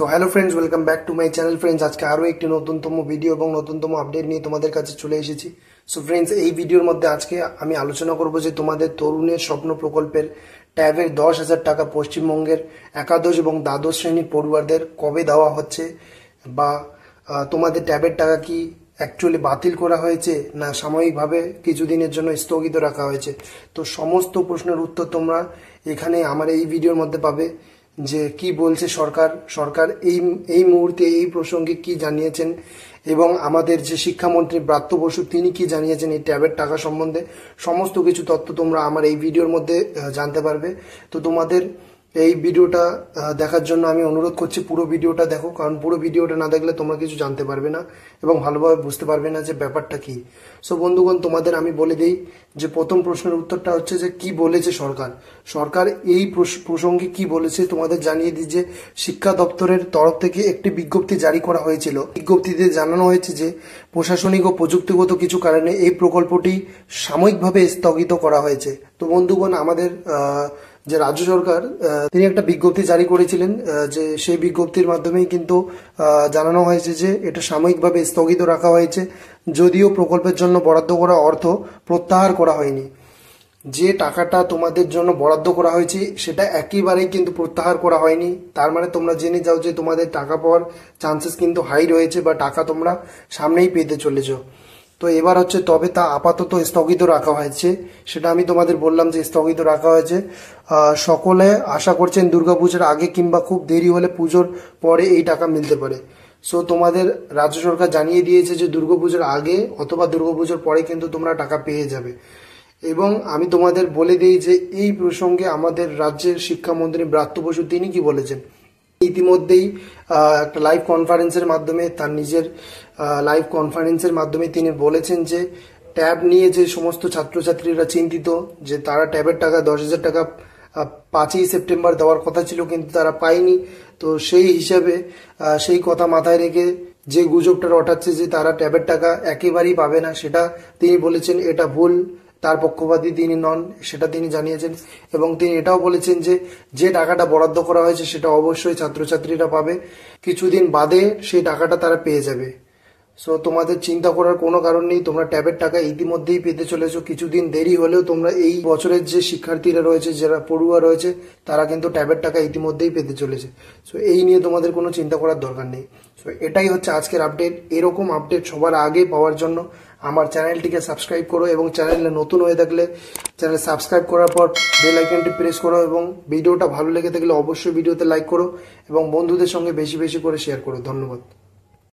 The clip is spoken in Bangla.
তো hello friends, welcome back to my channel. Friends, আজকে আরও একটি নতুনতম ভিডিও এবং নতুনতম আপডেট নিয়ে তোমাদের কাছে চলে এসেছি। সো ফ্রেন্ডস, এই ভিডিওর মধ্যে আজকে আমি আলোচনা করব যে তোমাদের তরুণের স্বপ্ন প্রকল্পের ট্যাবের 10,000 টাকা পশ্চিমবঙ্গের একাদশ এবং দ্বাদশ শ্রেণীর পড়ুয়ারদের কবে দেওয়া হচ্ছে, বা তোমাদের ট্যাবের টাকা কি অ্যাকচুয়ালি বাতিল করা হয়েছে না সাময়িকভাবে কিছুদিনের জন্য স্থগিত রাখা হয়েছে। তো সমস্ত প্রশ্নের উত্তর তোমরা এখানে আমার এই ভিডিওর মধ্যে পাবে। যে কি বলছে সরকার এই এই মুহূর্তে এই প্রসঙ্গে কি জানিয়েছেন, এবং আমাদের যে শিক্ষামন্ত্রী ব্রাত্য বসু তিনি কি জানিয়েছেন এই ট্যাবের টাকা সম্বন্ধে, সমস্ত কিছু তথ্য তোমরা আমার এই ভিডিওর মধ্যে জানতে পারবে। তো তোমাদের এই ভিডিওটা দেখার জন্য আমি অনুরোধ করছি, পুরো ভিডিওটা দেখো, কারণ পুরো ভিডিওটা না দেখলে তোমরা কিছু জানতে পারবে না এবং ভালোভাবে বুঝতে পারবে না যে ব্যাপারটা কি। সো বন্ধুগণ, তোমাদের আমি বলে দিই যে প্রথম প্রশ্নের উত্তরটা হচ্ছে যে কি বলেছে সরকার এই প্রসঙ্গে কি বলেছে তোমাদের জানিয়ে দিই। যে শিক্ষা দপ্তরের তরফ থেকে একটি বিজ্ঞপ্তি জারি করা হয়েছিল। বিজ্ঞপ্তিতে জানানো হয়েছে যে প্রশাসনিক ও প্রযুক্তিগত কিছু কারণে এই প্রকল্পটি সাময়িকভাবে স্থগিত করা হয়েছে। তো বন্ধুগণ, আমাদের যে রাজ্য সরকার তিনি একটা বিজ্ঞপ্তি জারি করেছিলেন, যে সেই বিজ্ঞপ্তির মাধ্যমেই কিন্তু জানানো হয়েছে যে এটা সাময়িকভাবে স্থগিত রাখা হয়েছে, যদিও প্রকল্পের জন্য বরাদ্দ করা অর্থ প্রত্যাহার করা হয়নি। যে টাকাটা তোমাদের জন্য বরাদ্দ করা হয়েছে সেটা একেবারেই কিন্তু প্রত্যাহার করা হয়নি। তার মানে তোমরা জেনে যাও যে তোমাদের টাকা পাওয়ার চান্সেস কিন্তু হাই রয়েছে, বা টাকা তোমরা সামনেই পেতে চলেছ। তো এবার হচ্ছে তবে তা আপাতত স্থগিত রাখা হয়েছে, সেটা আমি তোমাদের বললাম যে স্থগিত রাখা হয়েছে। সকলে আশা করছেন দুর্গাপুজোর আগে কিংবা খুব দেরি হলে পুজোর পরে এই টাকা মিলতে পারে। সো তোমাদের রাজ্য সরকার জানিয়ে দিয়েছে যে দুর্গাপুজোর আগে অথবা দুর্গাপুজোর পরে কিন্তু তোমরা টাকা পেয়ে যাবে। এবং আমি তোমাদের বলে দিই যে এই প্রসঙ্গে আমাদের রাজ্যের শিক্ষামন্ত্রী ব্রাত্য বসু তিনি কি বলেছেন। ইতিমধ্যেই একটা লাইভ কনফারেন্সের মাধ্যমে তার নিজের লাইভ কনফারেন্সের মাধ্যমে তিনি বলেছেন যে ট্যাব নিয়ে যে সমস্ত ছাত্রছাত্রীরা চিন্তিত, যে তারা ট্যাবের টাকা 10,000 টাকা 5ই সেপ্টেম্বর দেওয়ার কথা ছিল কিন্তু তারা পায়নি। তো সেই হিসাবে সেই কথা মাথায় রেখে যে গুজবটা রটাচ্ছে যে তারা ট্যাবের টাকা একেবারেই পাবে না, সেটা তিনি বলেছেন এটা ভুল। তার পক্ষপাতী তিনি নন, সেটা তিনি জানিয়েছেন। এবং তিনি এটাও বলেছেন যে যে টাকাটা বরাদ্দ করা হয়েছে সেটা অবশ্যই ছাত্রছাত্রীরা পাবে, কিছুদিন বাদে সেই টাকাটা তারা পেয়ে যাবে। সো তোমাদের চিন্তা করার কোনো কারণ নেই, তোমরা ট্যাবের টাকা ইতিমধ্যেই পেতে চলেছো। কিছুদিন দেরি হলেও তোমরা এই বছরের যে শিক্ষার্থীরা রয়েছে, যারা পড়ুয়া রয়েছে, তারা কিন্তু ট্যাবের টাকা ইতিমধ্যেই পেতে চলেছে। সো এই নিয়ে তোমাদের কোনো চিন্তা করার দরকার নেই। সো এটাই হচ্ছে আজকের আপডেট। এরকম আপডেট সবার আগে পাওয়ার জন্য আমার চ্যানেলটিকে সাবস্ক্রাইব করো, এবং চ্যানেলে নতুন হয়ে থাকলে চ্যানেল সাবস্ক্রাইব করার পর বেল আইকনটি প্রেস করো, এবং ভিডিওটা ভালো লেগে থাকলে অবশ্যই ভিডিওতে লাইক করো এবং বন্ধুদের সঙ্গে বেশি বেশি করে শেয়ার করো। ধন্যবাদ।